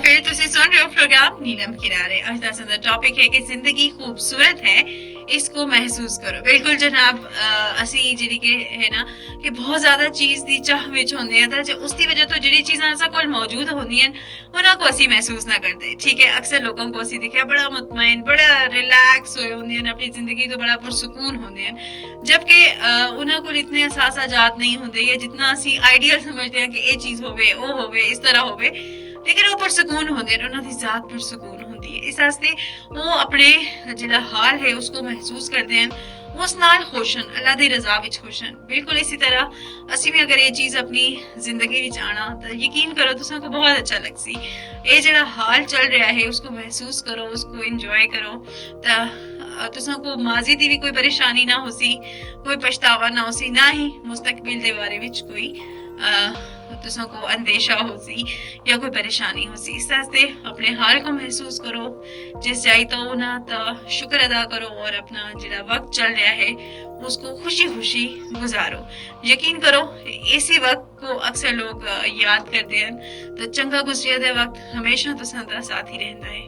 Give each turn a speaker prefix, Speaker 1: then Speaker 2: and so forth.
Speaker 1: फिर तुसी सुन रहे हो प्रोग्राम नीलम किनारे। आज दा टॉपिक है कि जिंदगी खूबसूरत है, इसको महसूस करो। बिल्कुल जनाब, ਅਸੀਂ ਜਿਹੜੀ ਕਿ ਹੈ ਨਾ ਕਿ ਬਹੁਤ ਜ਼ਿਆਦਾ ਚੀਜ਼ ਦੀ ਚਾਹ ਵਿੱਚ ਹੁੰਦੇ ਆ ਤਾਂ ਉਸ ਦੀ ਵਜ੍ਹਾ ਤੋਂ ਜਿਹੜੀ ਚੀਜ਼ਾਂ ਸਾਡੇ ਕੋਲ ਮੌਜੂਦ ਹੁੰਦੀਆਂ ਉਹਨਾਂ को ਅਸੀਂ महसूस ना करते। ठीक है, अक्सर लोगों को ਅਸੀਂ देखा बड़ा मुतमईन, बड़ा रिलैक्स होए ਹੁੰਦੇ ਹਨ, अपनी जिंदगी तो बड़ा पुरसकून ਹੁੰਦੇ ਹਨ, जबकि ਉਹਨਾਂ ਕੋਲ इतने एहसास नहीं ਹੁੰਦੇ या जितना ਅਸੀਂ आइडियल समझते हैं कि ये चीज होवे, वो होवे, इस तरह होवे, लेकिन वो पुरसकून होंगे, उन्होंने जात पुरसकून होंगी है। इस वास्ते वो अपने जिहड़ा हाल है उसको महसूस करते हैं, उस नाल खुश हैं, अल्लाह दी रजा विच खुश हैं। बिल्कुल इसी तरह असी भी अगर ये चीज़ अपनी जिंदगी विच आना तो यकीन करो तुसां को बहुत अच्छा लगसी। ये जिहड़ा हाल चल रहा है उसको महसूस करो, उसको इंजॉय करो, तो तुसां को माजी दी भी कोई परेशानी ना होसी, कोई पछतावा ना होसी, ना ही मुस्तकबिल दे बारे विच कोई तुसां को अंदेशा होसी या कोई परेशानी होसी। इस वास्ते अपने हाल को महसूस करो, जिस जाई तो ना तो शुक्र अदा करो और अपना जिहड़ा वक्त चल रहा है उसको खुशी खुशी गुजारो। यकीन करो इसी वक्त को अक्सर लोग याद करते हैं, तो चंगा गुजरिया दे वक्त हमेशा तुसां दा साथ ही रहंदा है।